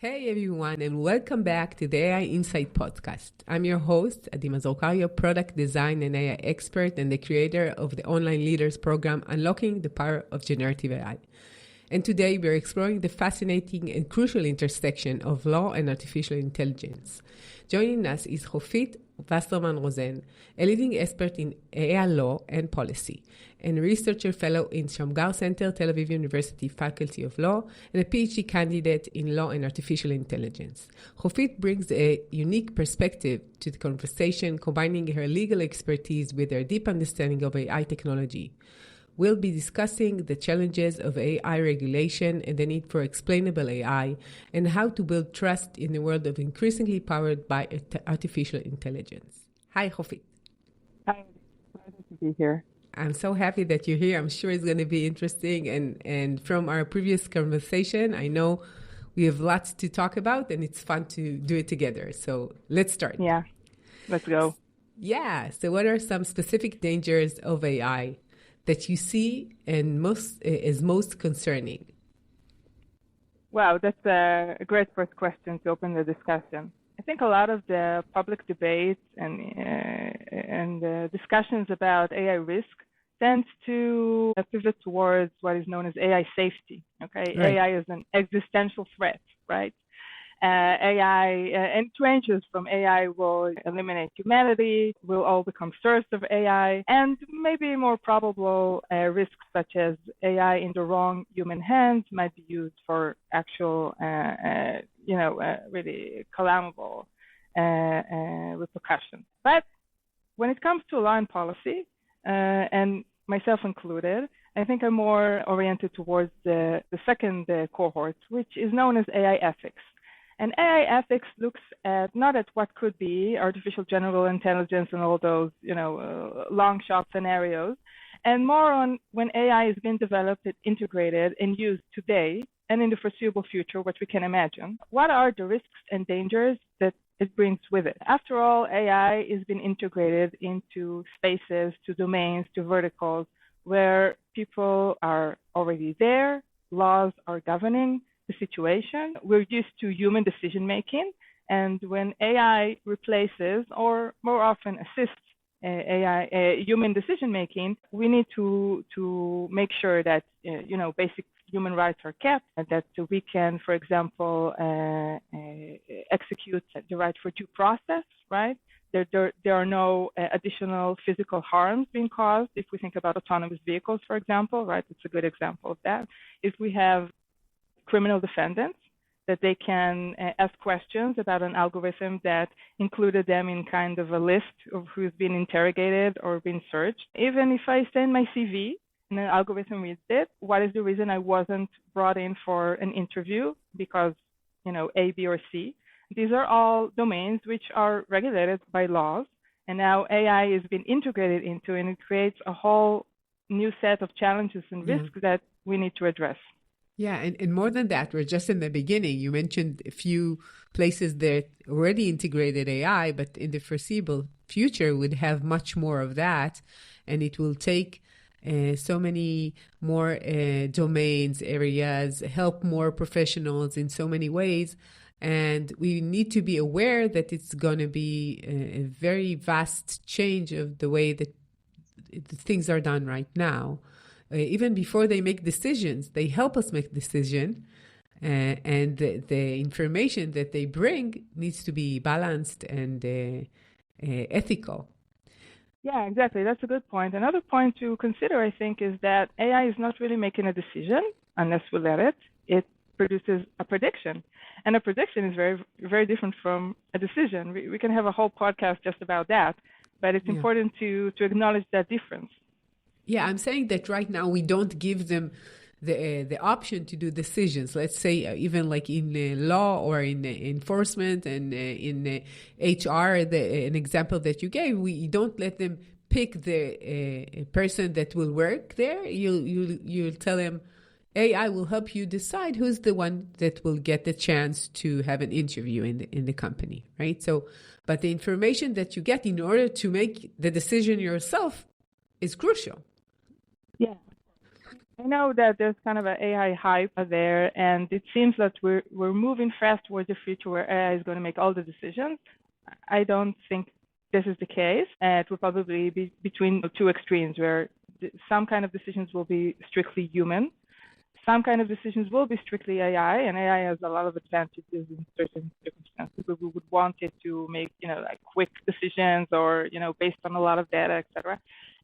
Hey everyone, and welcome back to the AI Insight Podcast. I'm your host, Mazor, Kario, product design and AI expert and the creator of the online leaders program, Unlocking the Power of Generative AI. And today we're exploring the fascinating and crucial intersection of law and artificial intelligence. Joining us is Hofit Wasserman-Rozen, a leading expert in AI law and policy, and a researcher fellow in Shamgar Center, Tel Aviv University Faculty of Law, and a PhD candidate in law and artificial intelligence. Hofit brings a unique perspective to the conversation, combining her legal expertise with her deep understanding of AI technology. We'll be discussing the challenges of AI regulation and the need for explainable AI and how to build trust in a world of increasingly powered by artificial intelligence. Hi, Hofit. Hi, glad to be here. I'm so happy that you're here. I'm sure it's going to be interesting. And from our previous conversation, I know we have lots to talk about and it's fun to do it together. So let's start. Yeah, let's go. Yeah. So what are some specific dangers of AI that you see and is most concerning? Wow, that's a great first question to open the discussion. I think a lot of the public debates and discussions about AI risk tends to pivot towards what is known as AI safety. Okay, right. AI is an existential threat, right? AI and ranges from AI will eliminate humanity, we'll all become serfs of AI, and maybe more probable risks such as AI in the wrong human hands might be used for actual, really calamitous repercussions. But when it comes to law and policy, and myself included, I think I'm more oriented towards the second cohort, which is known as AI ethics. And AI ethics looks not at what could be artificial general intelligence and all those, long shot scenarios, and more on when AI is being developed, integrated, and used today and in the foreseeable future, what we can imagine. What are the risks and dangers that it brings with it? After all, AI is being integrated into spaces, to domains, to verticals where people are already there, laws are governing the situation. We're used to human decision making, and when AI replaces or more often assists human decision making, we need to make sure that basic human rights are kept, and that we can, for example, execute the right for due process. Right? There are no additional physical harms being caused. If we think about autonomous vehicles, for example, right, it's a good example of that. If we have criminal defendants, that they can ask questions about an algorithm that included them in kind of a list of who's been interrogated or been searched. Even if I send my CV and an algorithm reads it, what is the reason I wasn't brought in for an interview because, A, B, or C? These are all domains which are regulated by laws, and now AI is being integrated into, and it creates a whole new set of challenges and risks that we need to address. Yeah, and more than that, we're just in the beginning. You mentioned a few places that already integrated AI, but in the foreseeable future would have much more of that, and it will take so many more domains, areas, help more professionals in so many ways. And we need to be aware that it's going to be a very vast change of the way that things are done right now. Even before they make decisions, they help us make decisions, and the information that they bring needs to be balanced and ethical. Yeah, exactly. That's a good point. Another point to consider, I think, is that AI is not really making a decision unless we let it. It produces a prediction. And a prediction is very, very different from a decision. We can have a whole podcast just about that, but it's important to acknowledge that difference. Yeah, I'm saying that right now we don't give them the option to do decisions. Let's say even like in law or in enforcement and in HR, an example that you gave, we don't let them pick the person that will work there. You'll tell them, AI will help you decide who's the one that will get the chance to have an interview in the company, right? So, but the information that you get in order to make the decision yourself is crucial. Yeah. I know that there's kind of an AI hype out there, and it seems that we're moving fast towards a future where AI is going to make all the decisions. I don't think this is the case. It will probably be between two extremes, where some kind of decisions will be strictly human, some kind of decisions will be strictly AI, and AI has a lot of advantages in certain circumstances. We would want it to make, like quick decisions or, based on a lot of data, etc.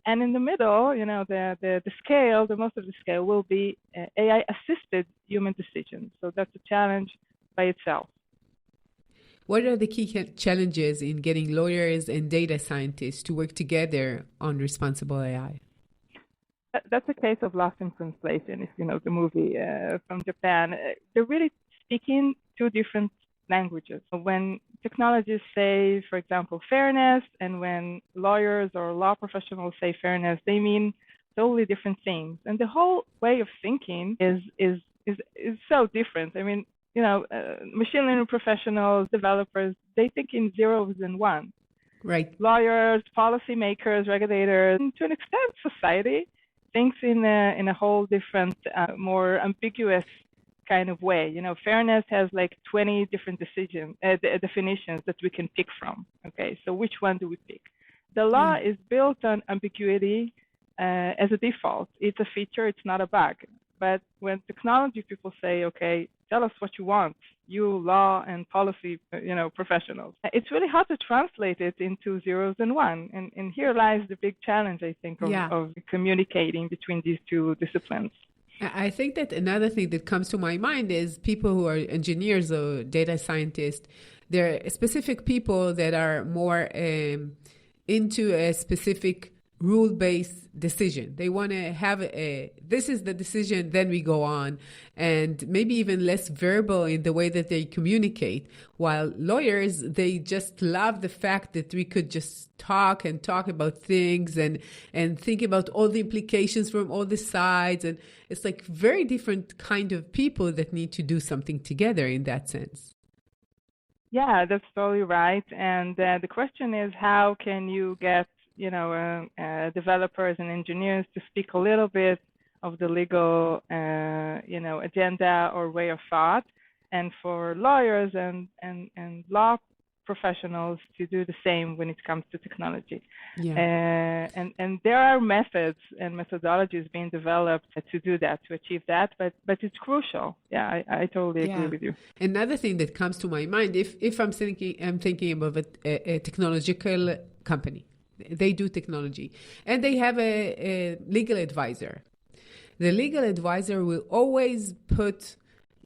And in the middle, the scale, the most of the scale will be AI-assisted human decisions. So that's a challenge by itself. What are the key challenges in getting lawyers and data scientists to work together on responsible AI? That's a case of lost in translation, if you know the movie from Japan. They're really speaking two different languages. When technologists say, for example, fairness, and when lawyers or law professionals say fairness, they mean totally different things. And the whole way of thinking is so different. I mean, machine learning professionals, developers, they think in zeros and ones. Right. Lawyers, policymakers, regulators, and to an extent, society thinks in a whole different, more ambiguous kind of way. Fairness has like 20 different definitions that we can pick from. Okay, so which one do we pick? The law is built on ambiguity as a default. It's a feature, it's not a bug. But when technology people say, okay, tell us what you want, you law and policy, professionals, it's really hard to translate it into zeros and one. And here lies the big challenge, I think, of communicating between these two disciplines. I think that another thing that comes to my mind is people who are engineers or data scientists. There are specific people that are more into a specific rule-based decision. They want to have this is the decision, then we go on, and maybe even less verbal in the way that they communicate. While lawyers, they just love the fact that we could just talk about things and think about all the implications from all the sides. And it's like very different kind of people that need to do something together in that sense. Yeah, that's totally right. And the question is, how can you get developers and engineers to speak a little bit of the legal, agenda or way of thought, and for lawyers and law professionals to do the same when it comes to technology. Yeah. And there are methods and methodologies being developed to do that, to achieve that, but it's crucial. Yeah, I totally agree with you. Another thing that comes to my mind, if I'm thinking about a technological company. They do technology, and they have a legal advisor. The legal advisor will always put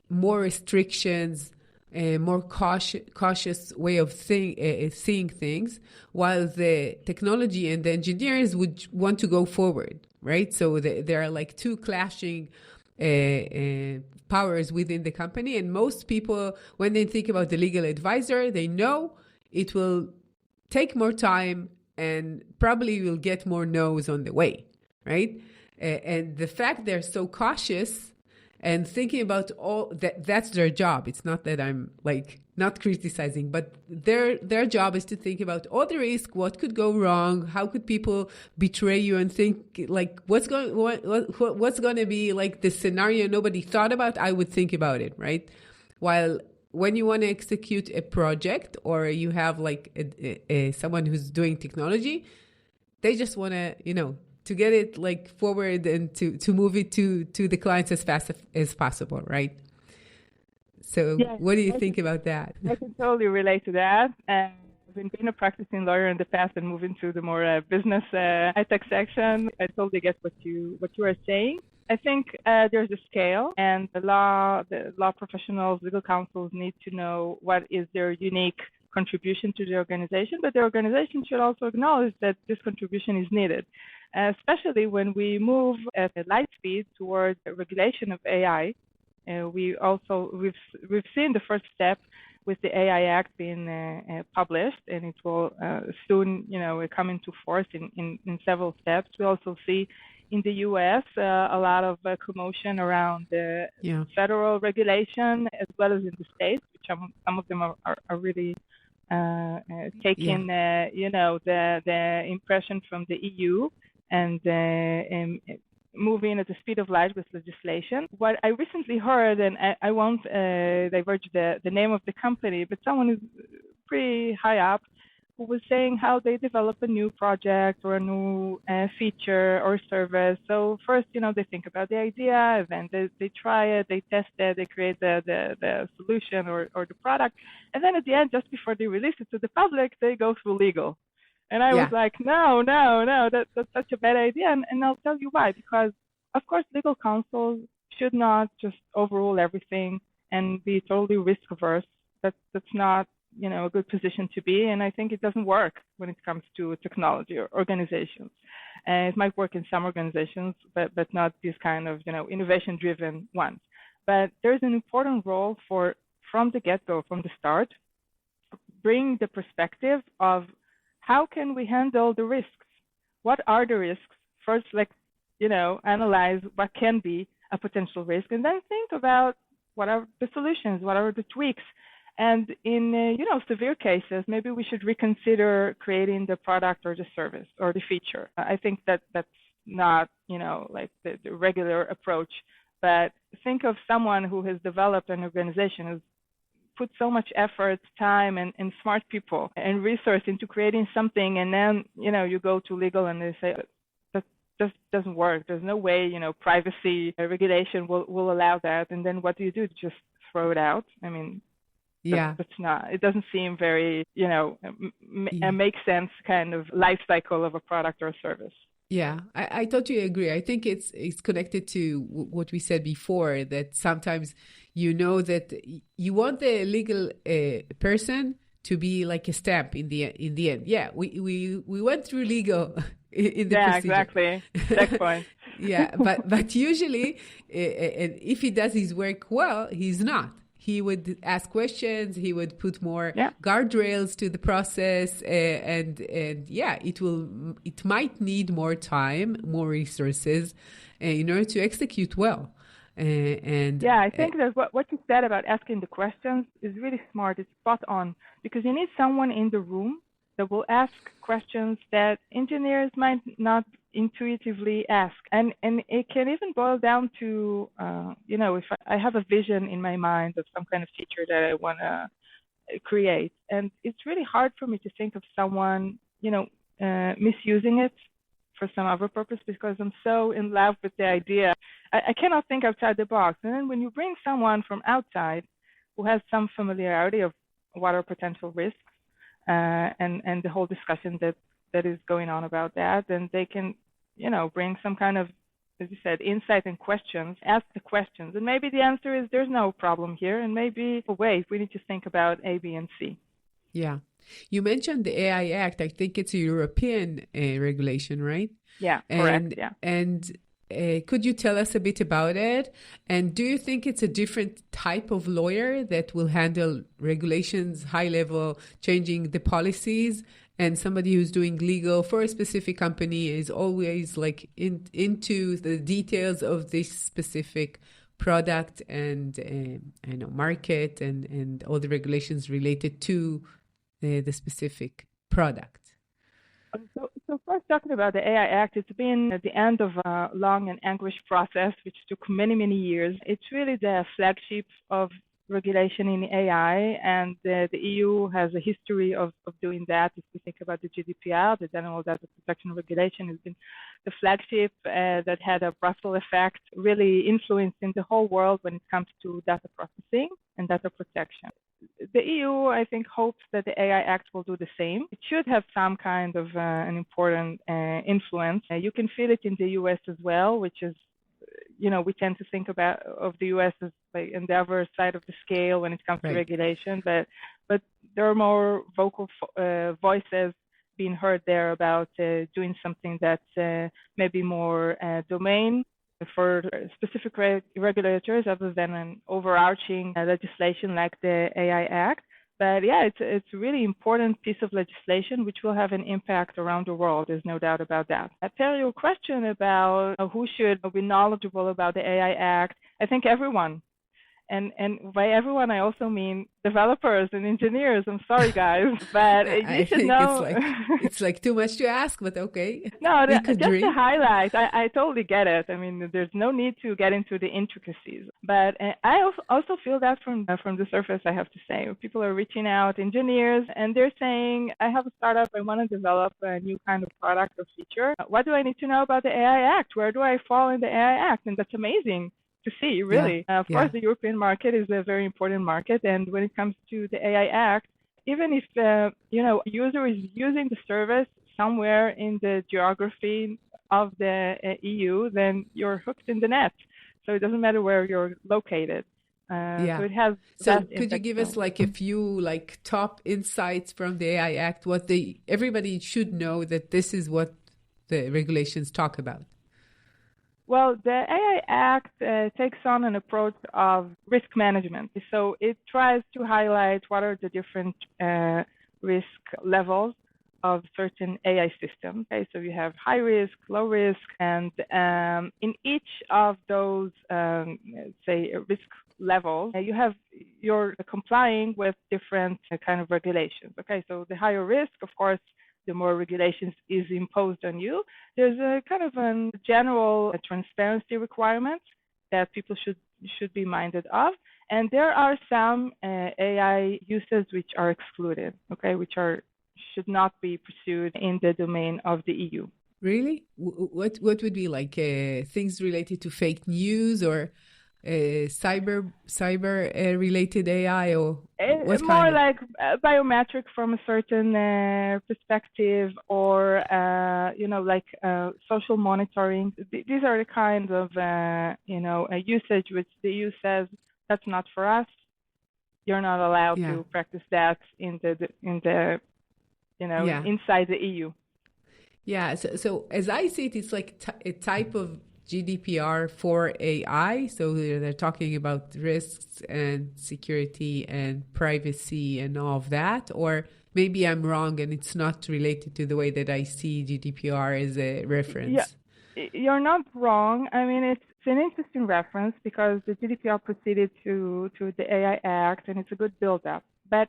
more restrictions, a more cautious way of seeing things, while the technology and the engineers would want to go forward, right? So there are like two clashing powers within the company, and most people, when they think about the legal advisor, they know it will take more time and probably will get more no's on the way, right? And the fact they're so cautious and thinking about all that's their job. It's not that I'm like not criticizing, but their job is to think about all the risk, what could go wrong, how could people betray you, and think like what's going to be like the scenario nobody thought about. I would think about it, right? While when you want to execute a project or you have like someone who's doing technology, they just want to, to get it like forward and to move it to the clients as fast as possible, right? So what do you think about that? I can totally relate to that. I've been a practicing lawyer in the past and moving to the more business high-tech section. I totally get what you are saying. I think there's a scale, and the law professionals, legal counsels need to know what is their unique contribution to the organization, but the organization should also acknowledge that this contribution is needed, especially when we move at a light speed towards regulation of AI. We've seen the first step with the AI Act being published, and it will soon, come into force in several steps. We also see in the U.S. A lot of commotion around the federal regulation, as well as in the states, which some of them are really taking, the impression from the EU and moving at the speed of light with legislation. What I recently heard, and I won't diverge the name of the company, but someone who's pretty high up who was saying how they develop a new project or a new feature or service. So first, they think about the idea, then they try it, they test it, they create the solution or the product. And then at the end, just before they release it to the public, they go through legal. And I was like, no, that's such a bad idea. And I'll tell you why. Because, of course, legal counsel should not just overrule everything and be totally risk averse. That's not, a good position to be. And I think it doesn't work when it comes to technology or organizations. And it might work in some organizations, but not these kind of, innovation-driven ones. But there's an important role from the get-go, from the start, bring the perspective of how can we handle the risks? What are the risks? First, analyze what can be a potential risk, and then think about what are the solutions, what are the tweaks. And in, severe cases, maybe we should reconsider creating the product or the service or the feature. I think that's not, the regular approach. But think of someone who has developed an organization, who's put so much effort, time, and smart people and resource into creating something, and then, you go to legal and they say, that just doesn't work. There's no way, privacy regulation will allow that. And then what do? Just throw it out? I mean, that's not, it doesn't seem very, a make sense kind of life cycle of a product or a service. Yeah, I totally agree. I think it's connected to what we said before, that sometimes that you want the legal person to be like a stamp in the end. Yeah, we went through legal in the procedure. Exactly. Checkpoint. Yeah, but usually, and if he does his work well, he's not. He would ask questions. He would put more guardrails to the process, and it might need more time, more resources, in order to execute well. I think that what you said about asking the questions is really smart. It's spot on, because you need someone in the room that will ask questions that engineers might not intuitively ask. And it can even boil down to, if I have a vision in my mind of some kind of feature that I want to create, and it's really hard for me to think of someone, misusing it for some other purpose, because I'm so in love with the idea. I cannot think outside the box. And then when you bring someone from outside who has some familiarity of what are potential risks, and the whole discussion that is going on about that, and they can, bring some kind of, as you said, insight and questions, ask the questions. And maybe the answer is there's no problem here, and maybe, wait, we need to think about A, B, and C. Yeah. You mentioned the AI Act. I think it's a European regulation, right? Yeah, correct, yeah. And could you tell us a bit about it? And do you think it's a different type of lawyer that will handle regulations, high level, changing the policies, and somebody who's doing legal for a specific company is always into the details of this specific product and market and all the regulations related to the specific product? So first, talking about the AI Act, it's been at the end of a long and anguished process, which took many, many years. It's really the flagship of regulation in AI, and the EU has a history of doing that. If we think about the GDPR, the General Data Protection Regulation, has been the flagship that had a Brussels effect, really influencing the whole world when it comes to data processing and data protection. The EU, I think, hopes that the AI Act will do the same. It should have some kind of an important influence. You can feel it in the US as well, which is, we tend to think of the US as like on the other side of the scale when it comes to regulation, but there are more vocal voices being heard there about doing something that's maybe more domain for specific regulators other than an overarching legislation like the AI Act. But yeah, it's a really important piece of legislation which will have an impact around the world. There's no doubt about that. To your question about who should be knowledgeable about the AI Act, I think everyone. and by everyone I also mean developers and engineers. I'm sorry, guys, but you should think know. It's like too much to ask, but okay. No, Could just dream. to highlight, I totally get it. I mean, there's no need to get into the intricacies, but I also feel that from the surface, I have to say. People are reaching out, engineers, and they're saying, I have a startup, I want to develop a new kind of product or feature. What do I need to know about the AI Act? Where do I fall in the AI Act? And that's amazing to see, really. Of course, the European market is a very important market, and when it comes to the AI Act, even if a user is using the service somewhere in the geography of the EU, then you're hooked in the net. So it doesn't matter where you're located. So it has. So could you give us like a few top insights from the AI Act? Everybody should know that this is what the regulations talk about. Well, the AI Act takes on an approach of risk management. So it tries to highlight what are the different risk levels of certain AI systems. Okay, so you have high risk, low risk, and in each of those, say, risk levels, you're complying with different kind of regulations. Okay, so the higher risk, of course, the more regulations is imposed on you. There's a kind of a general transparency requirement that people should be minded of. And there are some AI uses which are excluded, okay, which should not be pursued in the domain of the EU. Really? What would be things related to fake news or cyber related AI, or what more kind? Like biometric from a certain perspective, or social monitoring. These are the kinds of usage which the EU says that's not for us. You're not allowed to practice that inside the EU. Yeah. So as I see it, it's like a type of GDPR for AI. So they're talking about risks and security and privacy and all of that. Or maybe I'm wrong and it's not related to the way that I see GDPR as a reference. Yeah, you're not wrong. I mean, it's an interesting reference because the GDPR proceeded to the AI Act, and it's a good build-up. But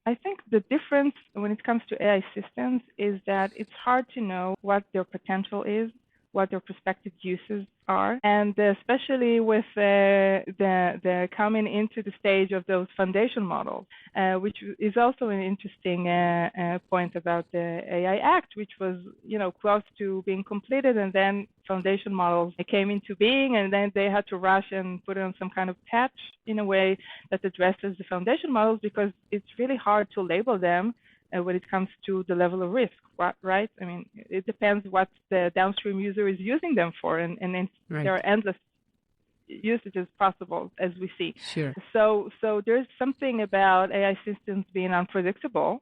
I think the difference when it comes to AI systems is that it's hard to know what their potential is, what their prospective uses are, and especially with the coming into the stage of those foundation models, which is also an interesting point about the AI Act, which was close to being completed, and then foundation models came into being, and then they had to rush and put on some kind of patch in a way that addresses the foundation models, because it's really hard to label them when it comes to the level of risk, right? I mean, it depends what the downstream user is using them for, and there are endless usages possible, as we see. Sure. So there's something about AI systems being unpredictable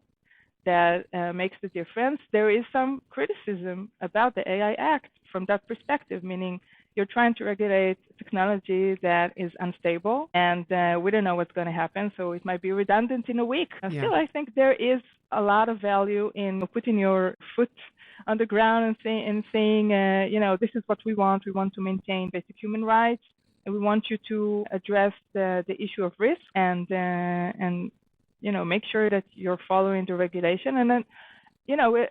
that makes the difference. There is some criticism about the AI Act from that perspective, meaning you're trying to regulate technology that is unstable, and we don't know what's going to happen, so it might be redundant in a week. Still, I think there is a lot of value in putting your foot on the ground and saying, this is what we want. We want to maintain basic human rights, and we want you to address the issue of risk and make sure that you're following the regulation. And then,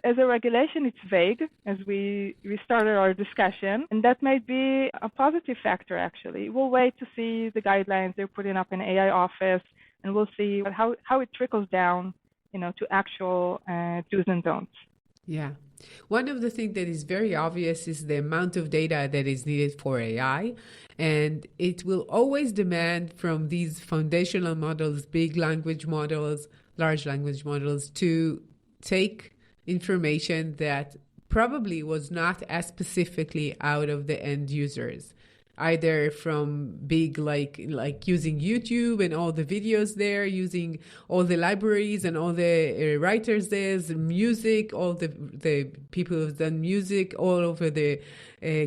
as a regulation, it's vague, as we started our discussion, and that might be a positive factor, actually. We'll wait to see the guidelines they're putting up in AI office, and we'll see how it trickles down, to actual do's and don'ts. Yeah. One of the things that is very obvious is the amount of data that is needed for AI, and it will always demand from these foundational models, big language models, large language models, to take information that probably was not as specifically out of the end users, either from big like using YouTube and all the videos there, using all the libraries and all the writers there's music, all the people who've done music all over the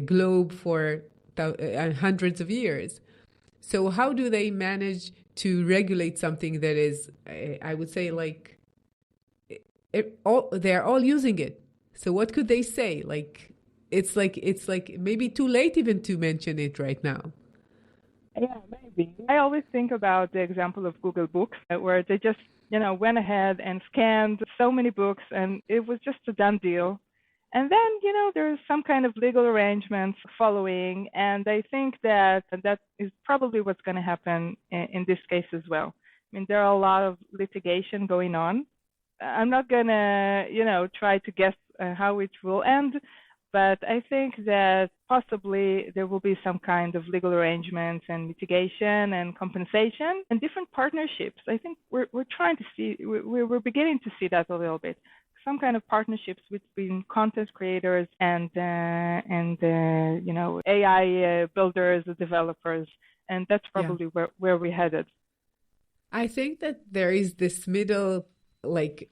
globe for hundreds of years. So how do they manage to regulate something that is, I would say, they're all using it? So what could they say? It's like maybe too late even to mention it right now. Yeah, maybe. I always think about the example of Google Books, where they just, went ahead and scanned so many books, and it was just a done deal. And then, there's some kind of legal arrangements following, and I think that is probably what's going to happen in this case as well. I mean, there are a lot of litigation going on. I'm not going to, try to guess how it will end, but I think that possibly there will be some kind of legal arrangements and mitigation and compensation and different partnerships. I think we're trying to see, we're beginning to see that a little bit. Some kind of partnerships between content creators and AI builders, developers, and that's probably where we're headed. I think that there is this middle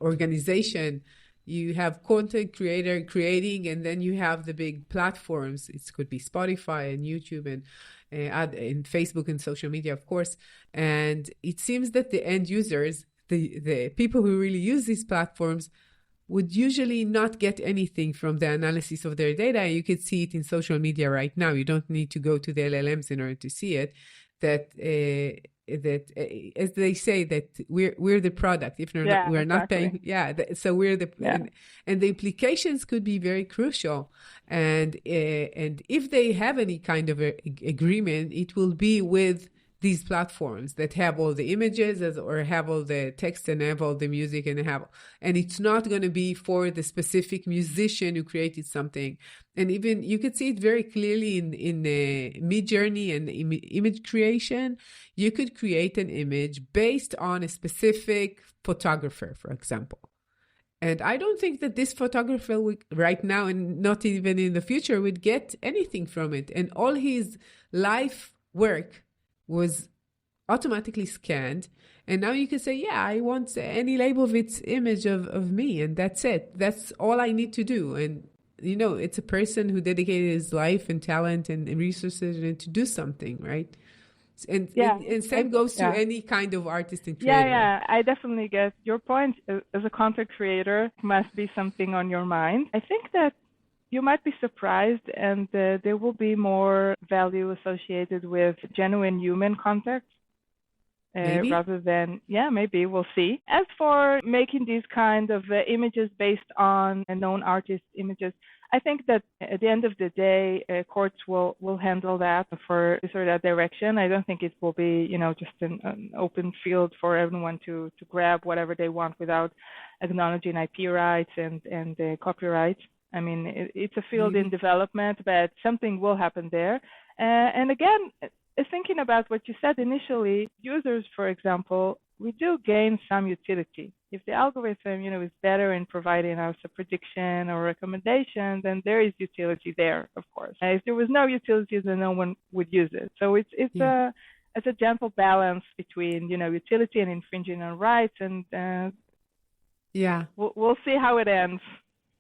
organization. You have content creator creating, and then you have the big platforms. It could be Spotify and YouTube and Facebook and social media, of course. And it seems that the end users, the people who really use these platforms, would usually not get anything from the analysis of their data. You could see it in social media right now. You don't need to go to the LLMs in order to see it. That as they say, that we're the product. If we're not paying, so we're the and the implications could be very crucial. And if they have any kind of agreement, it will be with these platforms that have all the images or have all the text and have all the music and it's not going to be for the specific musician who created something. And even you could see it very clearly in Midjourney and image creation. You could create an image based on a specific photographer, for example. And I don't think that this photographer right now, and not even in the future, would get anything from it. And all his life work was automatically scanned. And now you can say, I want any Leibovitz image of me, and that's it. That's all I need to do. And, it's a person who dedicated his life and talent and resources to do something, right? And same goes to any kind of artist and creator. Yeah, I definitely get your point. As a content creator, it must be something on your mind. I think that you might be surprised, and there will be more value associated with genuine human contact rather than, maybe we'll see. As for making these kind of images based on known artist images, I think that at the end of the day, courts will handle that for this or that direction. I don't think it will be, just an open field for everyone to grab whatever they want without acknowledging IP rights and copyright. I mean, it's a field in development, but something will happen there. And again, thinking about what you said initially, users, for example, we do gain some utility. If the algorithm, is better in providing us a prediction or recommendation, then there is utility there, of course. And if there was no utility, then no one would use it. So it's a gentle balance between, utility and infringing on rights, and we'll see how it ends.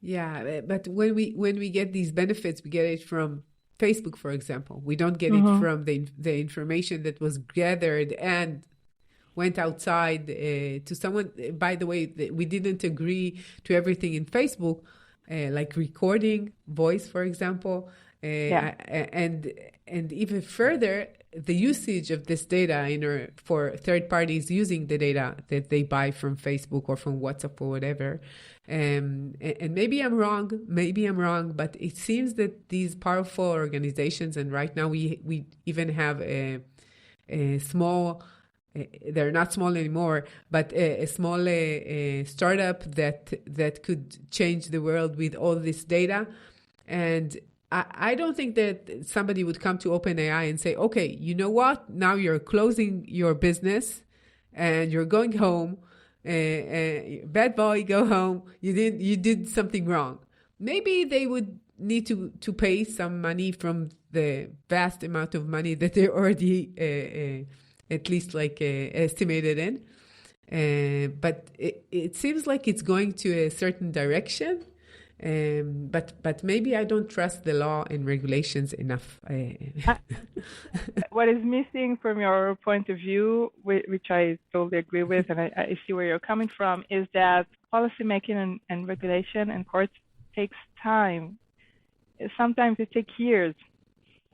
Yeah, but when we get these benefits, we get it from Facebook, for example. We don't get it from the information that was gathered and went outside to someone. By the way, we didn't agree to everything in Facebook, like recording voice, for example, and even further, the usage of this data for third parties using the data that they buy from Facebook or from WhatsApp or whatever. And maybe I'm wrong, but it seems that these powerful organizations, and right now we even have a small, they're not small anymore, but a small startup that could change the world with all this data. And I don't think that somebody would come to OpenAI and say, okay, you know what? Now you're closing your business and you're going home. Bad boy, go home. You did something wrong. Maybe they would need to pay some money from the vast amount of money that they're already at least estimated in. But it seems like it's going to a certain direction. But maybe I don't trust the law and regulations enough. What is missing from your point of view, which I totally agree with, and I see where you're coming from, is that policymaking and regulation and courts takes time. Sometimes it takes years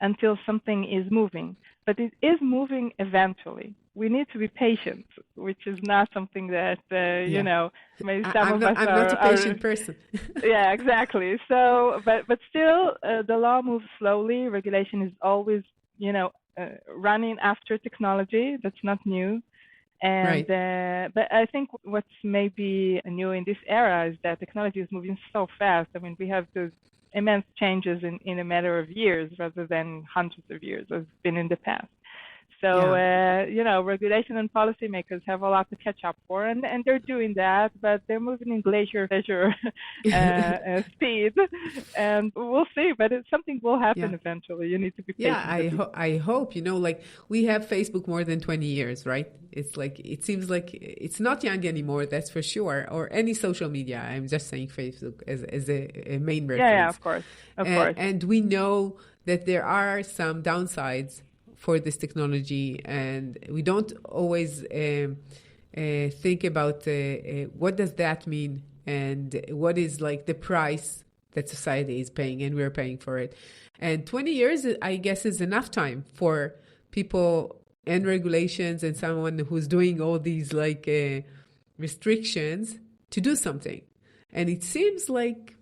until something is moving. but it is moving eventually. We need to be patient, which is not something that, maybe some of us I'm are... not a patient person. Yeah, exactly. So, but still, the law moves slowly. Regulation is always, running after technology. That's not new. And Right. but I think what's maybe new in this era is that technology is moving so fast. I mean, we have those immense changes in a matter of years rather than hundreds of years as been in the past. So, regulation and policymakers have a lot to catch up for, and they're doing that, but they're moving in glacier speed, and we'll see, but something will happen eventually. You need to be patient. Yeah, I hope, like we have Facebook more than 20 years, right? It's like, it seems like it's not young anymore, that's for sure, or any social media. I'm just saying Facebook as a main reference. Yeah, of course. And we know that there are some downsides for this technology, and we don't always think about what does that mean and what is like the price that society is paying and we're paying for it. And 20 years, I guess, is enough time for people and regulations and someone who's doing all these restrictions to do something. And it seems like,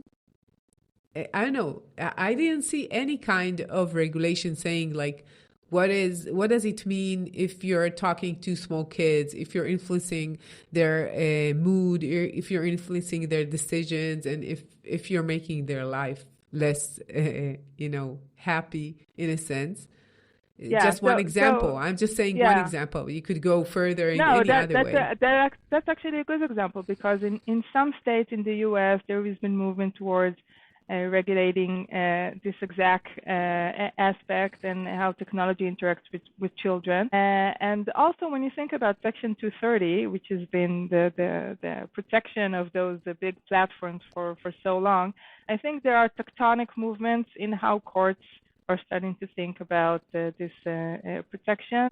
I don't know, I didn't see any kind of regulation saying like, what does it mean if you're talking to small kids, if you're influencing their mood, if you're influencing their decisions, and if you're making their life less, happy in a sense? Yeah, just one example. I'm just saying one example. You could go further in any other way. That's actually a good example, because in some states in the U.S. there has been movement towards regulating this exact aspect and how technology interacts with children. And also, when you think about Section 230, which has been the protection of those big platforms for so long, I think there are tectonic movements in how courts are starting to think about this protection.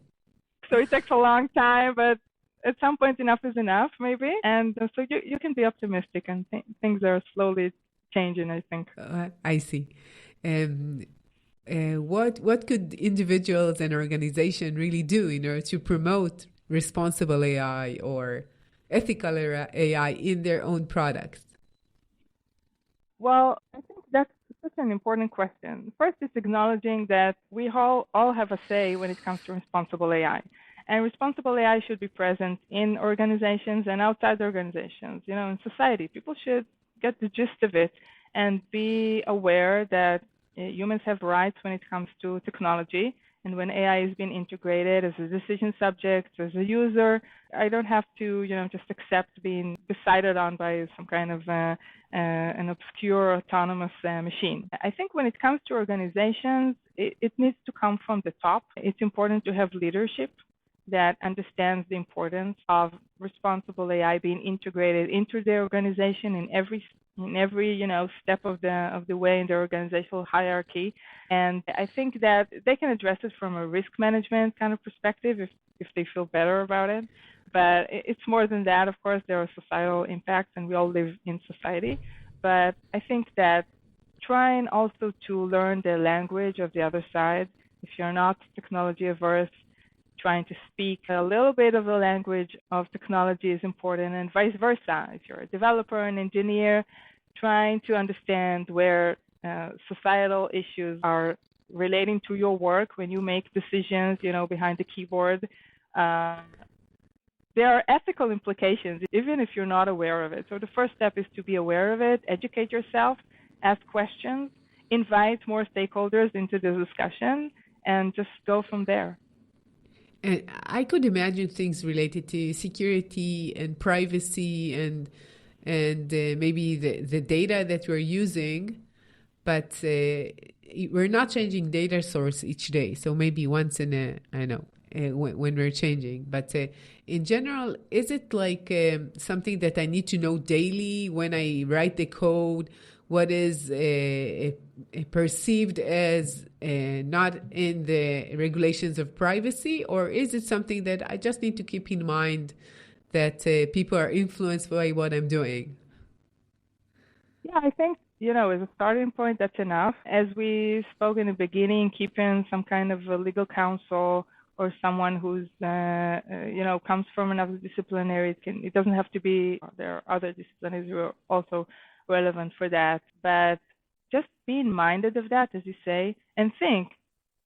So it takes a long time, but at some point enough is enough, maybe. And so you can be optimistic, and things are slowly changing, I think. I see. What could individuals and organizations really do in order to promote responsible AI or ethical AI in their own products? Well, I think that's such an important question. First, it's acknowledging that we all have a say when it comes to responsible AI. And responsible AI should be present in organizations and outside organizations, in society. People should get the gist of it and be aware that humans have rights when it comes to technology. And when AI is being integrated as a decision subject, as a user, I don't have to, just accept being decided on by some kind of an obscure autonomous machine. I think when it comes to organizations, it needs to come from the top. It's important to have leadership that understands the importance of responsible AI being integrated into their organization in every step of the way in their organizational hierarchy. And I think that they can address it from a risk management kind of perspective if they feel better about it. But it's more than that. Of course, there are societal impacts, and we all live in society. But I think that trying also to learn the language of the other side, if you're not technology averse, trying to speak a little bit of the language of technology is important, and vice versa. If you're a developer, an engineer, trying to understand where societal issues are relating to your work when you make decisions, behind the keyboard. There are ethical implications, even if you're not aware of it. So the first step is to be aware of it, educate yourself, ask questions, invite more stakeholders into the discussion, and just go from there. And I could imagine things related to security and privacy and maybe the data that we're using, but we're not changing data source each day. So maybe once in when we're changing. But in general, is it like something that I need to know daily when I write the code? What is perceived as not in the regulations of privacy? Or is it something that I just need to keep in mind that people are influenced by what I'm doing? Yeah, I think as a starting point, that's enough. As we spoke in the beginning, keeping some kind of a legal counsel or someone who's, comes from another disciplinary. It doesn't have to be, there are other disciplinaries who are also relevant for that. But just being minded of that, as you say, and think,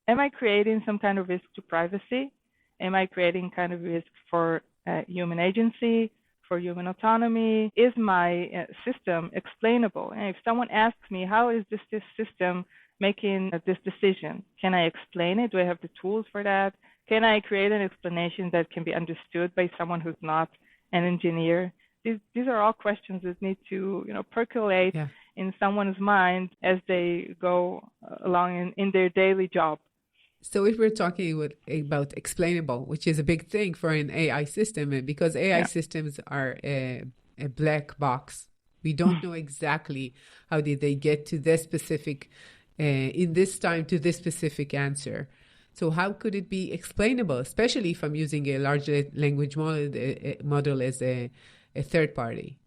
am I creating some kind of risk to privacy? Am I creating kind of risk for human agency, for human autonomy? Is my system explainable? And if someone asks me, how is this system making this decision? Can I explain it? Do I have the tools for that? Can I create an explanation that can be understood by someone who's not an engineer? These are all questions that need to, percolate in someone's mind as they go along in their daily job. So if we're talking about explainable, which is a big thing for an AI system, and because AI systems are a black box, we don't know exactly how did they get to this specific, in this time, to this specific answer. So how could it be explainable, especially if I'm using a large language model as a third party?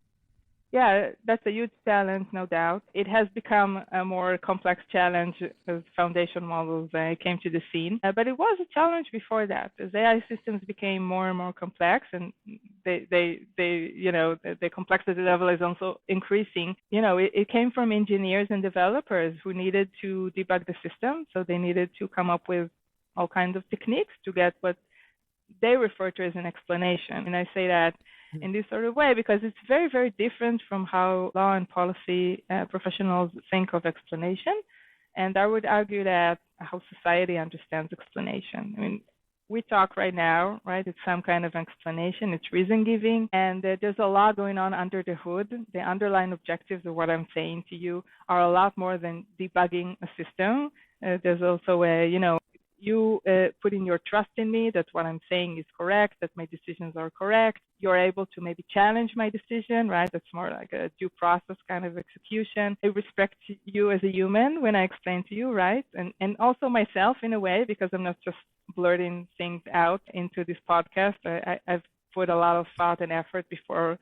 Yeah, that's a huge challenge, no doubt. It has become a more complex challenge as foundation models came to the scene. But it was a challenge before that. As AI systems became more and more complex, and the complexity level is also increasing. It came from engineers and developers who needed to debug the system. So they needed to come up with all kinds of techniques to get what they refer to as an explanation. And I say that in this sort of way because it's very, very different from how law and policy professionals think of explanation. And I would argue that how society understands explanation. I mean, we talk right now, right? It's some kind of explanation. It's reason giving. And there's a lot going on under the hood. The underlying objectives of what I'm saying to you are a lot more than debugging a system. There's also you putting your trust in me that what I'm saying is correct, that my decisions are correct. You're able to maybe challenge my decision, right? That's more like a due process kind of execution. I respect you as a human when I explain to you, right? And also myself in a way, because I'm not just blurting things out into this podcast. I've put a lot of thought and effort before,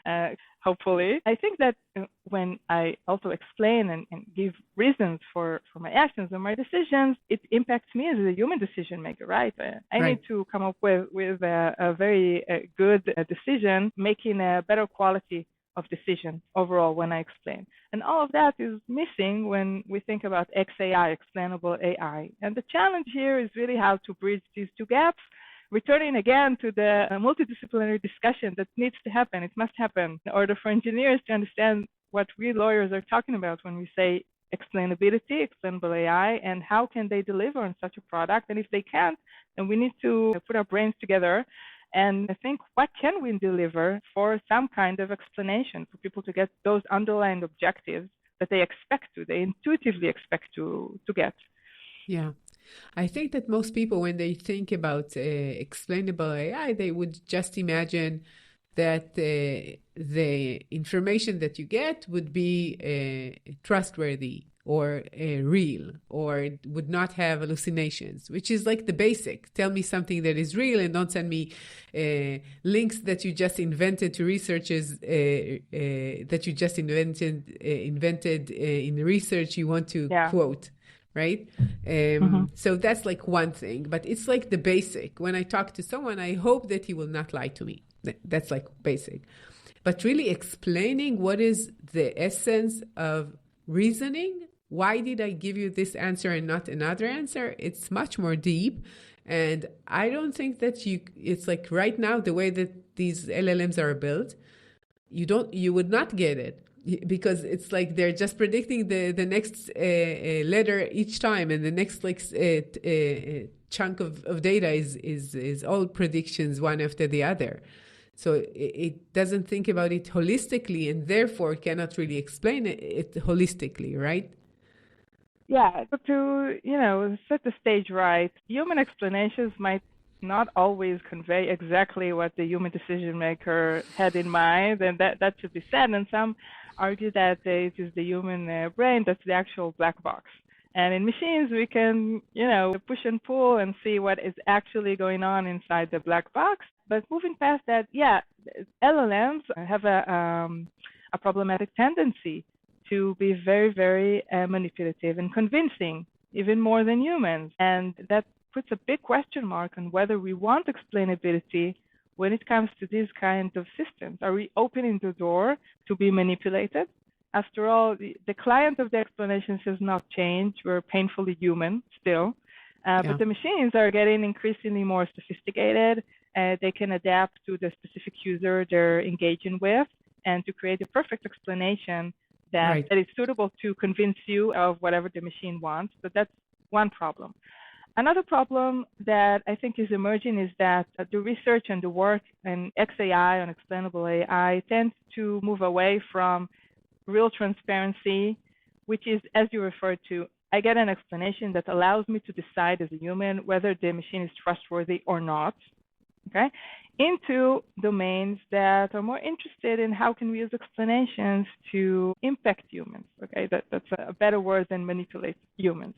hopefully. I think that when I also explain and give reasons for my actions and my decisions, it impacts me as a human decision maker, right? I need to come up with a very good decision, making a better quality of decision overall when I explain. And all of that is missing when we think about XAI, explainable AI. And the challenge here is really how to bridge these two gaps, returning again to the multidisciplinary discussion that needs to happen. It must happen in order for engineers to understand what we lawyers are talking about when we say explainability, explainable AI, and how can they deliver on such a product. And if they can't, then we need to put our brains together and think, what can we deliver for some kind of explanation for people to get those underlying objectives that they intuitively expect to get. Yeah. I think that most people, when they think about explainable AI, they would just imagine that the information that you get would be trustworthy or real, or would not have hallucinations, which is like the basic. Tell me something that is real and don't send me links that you just invented to researchers that you just invented in the research you want to quote. Right? So that's like one thing, but it's like the basic. When I talk to someone, I hope that he will not lie to me. That's like basic. But really explaining what is the essence of reasoning, why did I give you this answer and not another answer? It's much more deep. And I don't think that it's like right now, the way that these LLMs are built, you would not get it. Because it's like they're just predicting the next letter each time, and the next chunk of data is all predictions one after the other. So it doesn't think about it holistically, and therefore cannot really explain it holistically, right? Yeah, but to set the stage right, human explanations might not always convey exactly what the human decision maker had in mind, and that should be said. And some argue that it is the human brain that's the actual black box. And in machines, we can, push and pull and see what is actually going on inside the black box. But moving past that, LLMs have a problematic tendency to be very, very manipulative and convincing, even more than humans. And that puts a big question mark on whether we want explainability when it comes to these kinds of systems. Are we opening the door to be manipulated? After all, the client of the explanations has not changed. We're painfully human still. But the machines are getting increasingly more sophisticated. They can adapt to the specific user they're engaging with and to create a perfect explanation that is suitable to convince you of whatever the machine wants. But that's one problem. Another problem that I think is emerging is that the research and the work in XAI, on explainable AI, tends to move away from real transparency, which is, as you referred to, I get an explanation that allows me to decide as a human whether the machine is trustworthy or not, okay, into domains that are more interested in how can we use explanations to impact humans, okay? That's a better word than manipulate humans.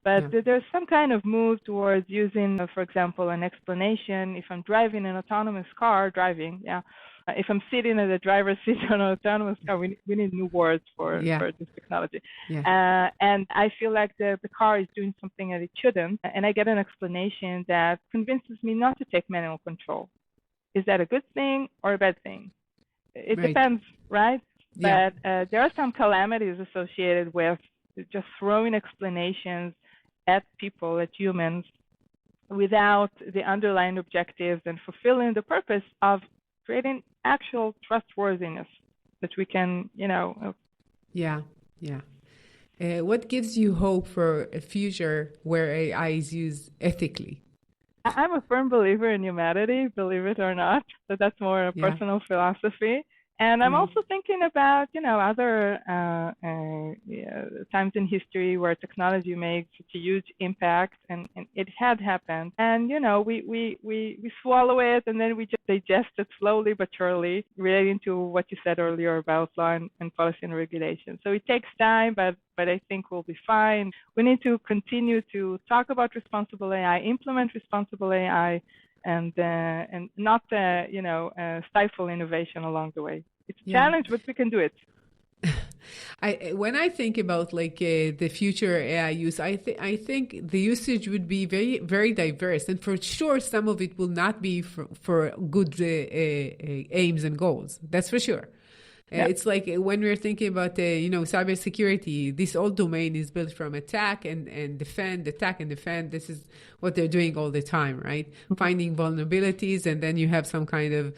But there's some kind of move towards using, for example, an explanation. If I'm driving an autonomous car, if I'm sitting at the driver's seat on an autonomous car, we need new words for this technology. And I feel like the car is doing something that it shouldn't, and I get an explanation that convinces me not to take manual control. Is that a good thing or a bad thing? It depends, right? But there are some calamities associated with just throwing explanations at people, at humans, without the underlying objectives and fulfilling the purpose of creating actual trustworthiness that we can, What gives you hope for a future where AI is used ethically? I'm a firm believer in humanity, believe it or not. So that's more a personal philosophy. And I'm also thinking about, other times in history where technology makes such a huge impact, and it had happened. And, we swallow it, and then we just digest it slowly but surely, relating to what you said earlier about law and policy and regulation. So it takes time, but I think we'll be fine. We need to continue to talk about responsible AI, implement responsible AI, and not stifle innovation along the way. It's a challenge, but we can do it. When I think about the future AI use, I think the usage would be very, very diverse, and for sure some of it will not be for good aims and goals. That's for sure. It's like when we're thinking about cybersecurity, this whole domain is built from attack and defend, attack and defend. This is what they're doing all the time, right? Finding vulnerabilities, and then you have some kind of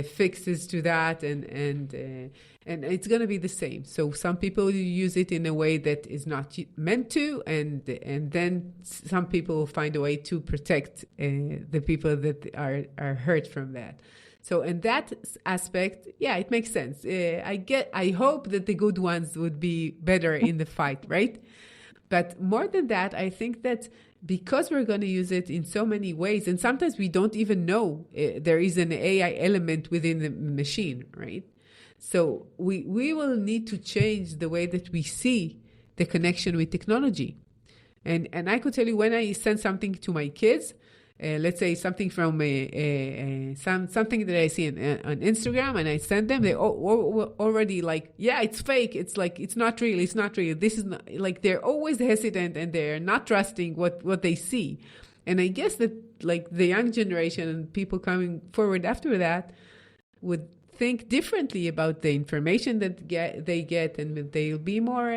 fixes to that, and it's going to be the same. So some people use it in a way that is not meant to, and then some people will find a way to protect the people that are hurt from that. So in that aspect, it makes sense. I hope that the good ones would be better in the fight, right? But more than that, I think that because we're going to use it in so many ways, and sometimes we don't even know there is an AI element within the machine, right? So we will need to change the way that we see the connection with technology. And I could tell you, when I send something to my kids, let's say something from something that I see on Instagram, and I send them, they already it's fake. It's like, it's not real. It's not real. This is not, they're always hesitant, and they're not trusting what they see. And I guess that the young generation and people coming forward after that would think differently about the information that they get, and they'll be more,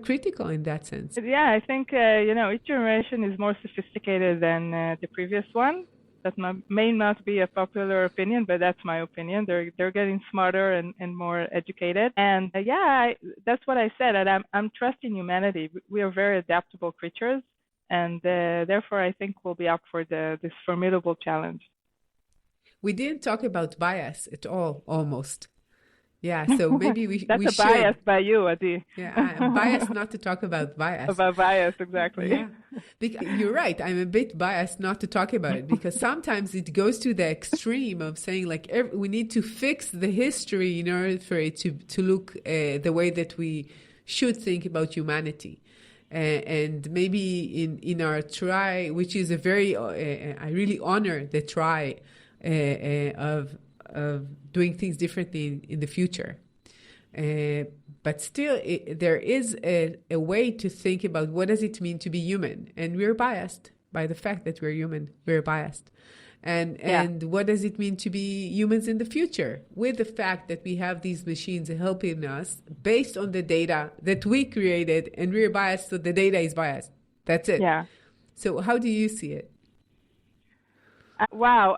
critical in that sense. Yeah, I think, each generation is more sophisticated than the previous one. That may not be a popular opinion, but that's my opinion. They're getting smarter and more educated. And that's what I said. And I'm trusting humanity. We are very adaptable creatures, and therefore I think we'll be up for this formidable challenge. We didn't talk about bias at all, almost. Yeah, so maybe we That's we a should. bias by you, Adi. Yeah, I'm biased not to talk about bias. About bias, exactly. Yeah, you're right. I'm a bit biased not to talk about it, because sometimes it goes to the extreme of saying we need to fix the history in order for it to look the way that we should think about humanity. And maybe in our try, which is a very, I really honor the try of doing things differently in the future. But still, there is a way to think about what does it mean to be human. And we're biased by the fact that we're human. We're biased. And what does it mean to be humans in the future with the fact that we have these machines helping us based on the data that we created, and we're biased, so the data is biased. That's it. Yeah. So how do you see it? Wow.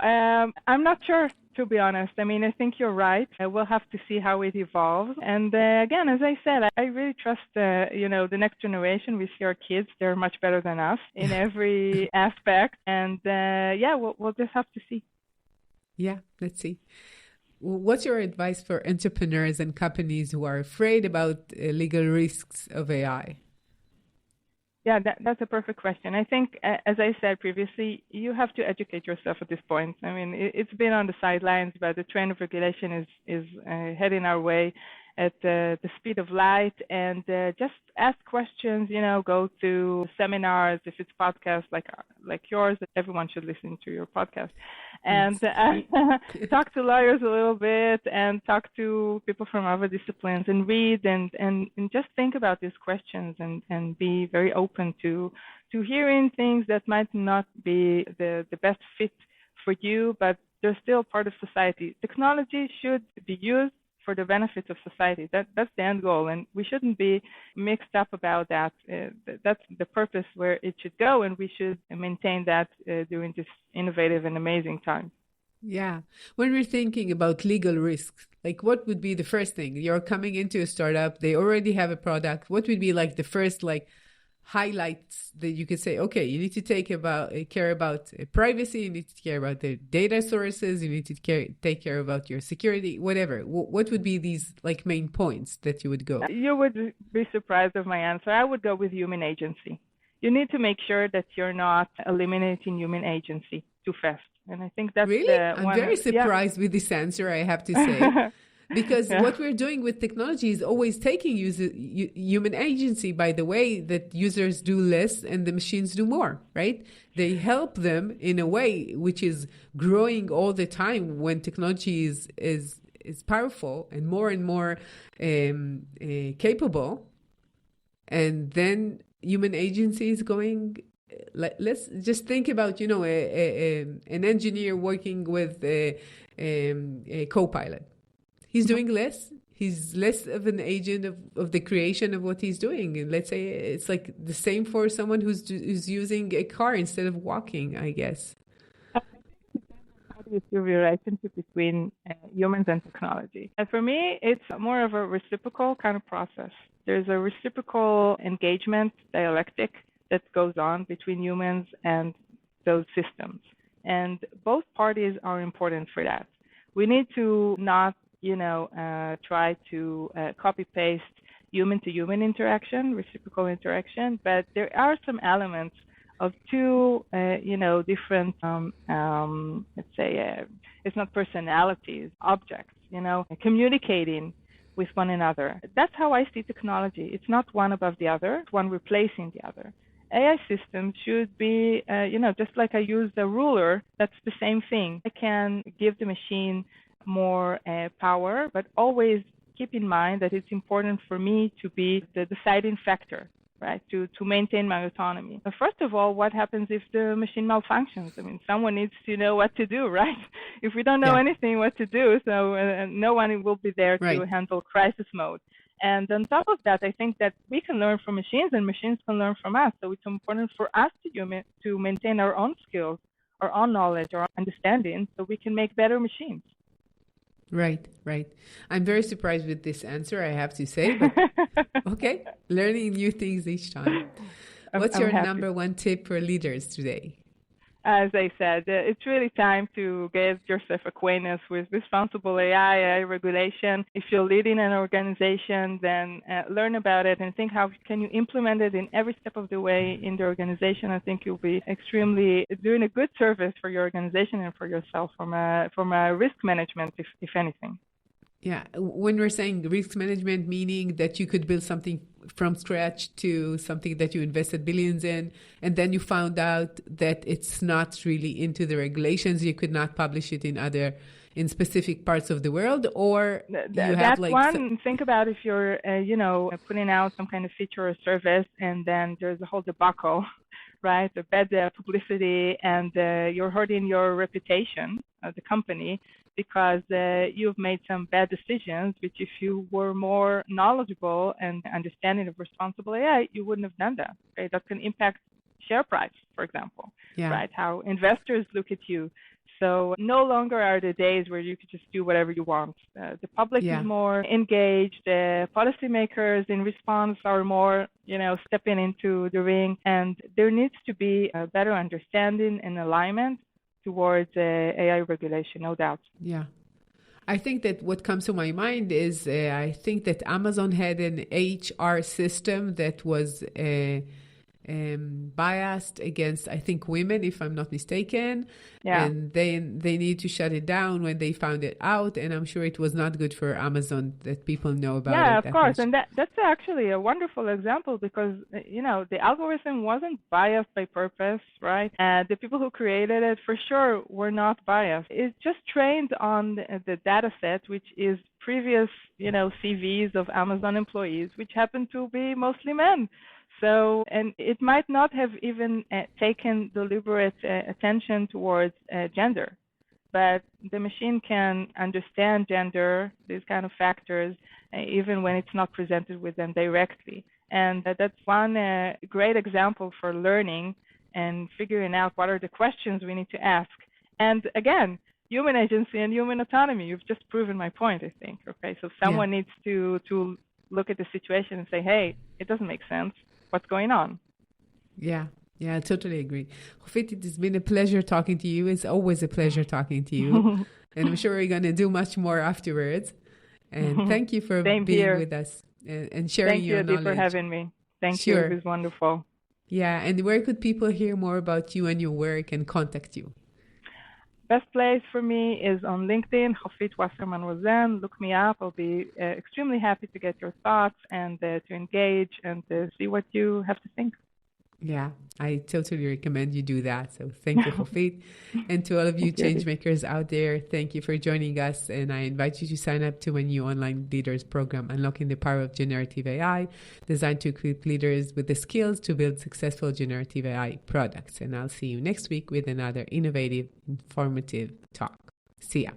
I'm not sure, to be honest. I mean, I think you're right. We'll have to see how it evolves. And again, as I said, I really trust, the next generation. We see our kids; they're much better than us in every aspect. And we'll just have to see. Yeah, let's see. What's your advice for entrepreneurs and companies who are afraid about legal risks of AI? Yeah, that's a perfect question. I think, as I said previously, you have to educate yourself at this point. I mean, it's been on the sidelines, but the train of regulation is heading our way at the speed of light. And just ask questions. Go to seminars. If it's podcasts like yours, everyone should listen to your podcast. And talk to lawyers a little bit, and talk to people from other disciplines, and read and just think about these questions, and be very open to hearing things that might not be the best fit for you, but they're still part of society. Technology should be used for the benefits of society. That's the end goal, and we shouldn't be mixed up about that. That's the purpose where it should go, and we should maintain that during this innovative and amazing time. Yeah. When we're thinking about legal risks, like what would be the first thing? You're coming into a startup, they already have a product. What would be like the first highlights that you could say, okay, you need to care about privacy, you need to care about the data sources, you need to take care about your security, whatever. What would be these main points that you would go? You would be surprised of my answer. I would go with human agency. You need to make sure that you're not eliminating human agency too fast. And I think that's really? I'm very surprised with this answer, I have to say. Because what we're doing with technology is always taking human agency by the way that users do less and the machines do more, right? They help them in a way which is growing all the time when technology is powerful and more capable. And then human agency is going... let's just think about, an engineer working with a co-pilot. He's doing less. He's less of an agent of the creation of what he's doing. And let's say it's like the same for someone who's using a car instead of walking, I guess. How do you see the relationship between humans and technology? And for me, it's more of a reciprocal kind of process. There's a reciprocal engagement, dialectic, that goes on between humans and those systems. And both parties are important for that. We need to not try to copy-paste human-to-human interaction, reciprocal interaction, but there are some elements of two, different, let's say, it's not personalities, objects, communicating with one another. That's how I see technology. It's not one above the other, it's one replacing the other. AI systems should be, just like I use the ruler, that's the same thing. I can give the machine more power, but always keep in mind that it's important for me to be the deciding factor, right, to maintain my autonomy. But first of all, what happens if the machine malfunctions? I mean, someone needs to know what to do, right? If we don't know anything what to do, so no one will be there to handle crisis mode. And on top of that, I think that we can learn from machines and machines can learn from us. So it's important for us to maintain our own skills, our own knowledge, our understanding, so we can make better machines. Right. I'm very surprised with this answer, I have to say, but okay, learning new things each time. What's your number one tip for leaders today? As I said, it's really time to get yourself acquainted with responsible AI regulation. If you're leading an organization, then learn about it and think how can you implement it in every step of the way in the organization. I think you'll be extremely doing a good service for your organization and for yourself from a risk management, if anything. Yeah, when we're saying risk management, meaning that you could build something from scratch to something that you invested billions in, and then you found out that it's not really into the regulations, you could not publish it in other in specific parts of the world, or you have that's like... one. Think about if you're, putting out some kind of feature or service, and then there's a whole debacle, right? The bad publicity, and you're hurting your reputation of the company because you've made some bad decisions, which if you were more knowledgeable and understanding of responsible AI, you wouldn't have done that. Okay? That can impact share price, for example, right? How investors look at you. So no longer are the days where you could just do whatever you want. The public is more engaged. The policymakers in response are more, stepping into the ring. And there needs to be a better understanding and alignment towards AI regulation, no doubt. Yeah. I think that what comes to my mind is I think that Amazon had an HR system that was biased against, I think, women, if I'm not mistaken. Yeah. And they need to shut it down when they found it out. And I'm sure it was not good for Amazon that people know about it. Yeah, of course. And that's actually a wonderful example because, the algorithm wasn't biased by purpose, right? The people who created it, for sure, were not biased. It's just trained on the data set, which is previous, CVs of Amazon employees, which happen to be mostly men. So, and it might not have even taken deliberate attention towards gender, but the machine can understand gender, these kind of factors, even when it's not presented with them directly. And that's one great example for learning and figuring out what are the questions we need to ask. And again, human agency and human autonomy, you've just proven my point, I think. Okay, so someone needs to look at the situation and say, hey, it doesn't make sense. What's going on? Yeah, I totally agree. Hofit, it has been a pleasure talking to you. It's always a pleasure talking to you. And I'm sure we're going to do much more afterwards. And thank you for being with us and sharing your knowledge. Thank you, Adi, for having me. Thank you. It was wonderful. Yeah, and where could people hear more about you and your work and contact you? Best place for me is on LinkedIn, Hofit Wasserman-Rozen. Look me up. I'll be extremely happy to get your thoughts and to engage and to see what you have to think. Yeah, I totally recommend you do that. So thank you, Hofit. And to all of you change makers out there, thank you for joining us. And I invite you to sign up to my new online leaders program, Unlocking the Power of Generative AI, designed to equip leaders with the skills to build successful generative AI products. And I'll see you next week with another innovative, informative talk. See ya.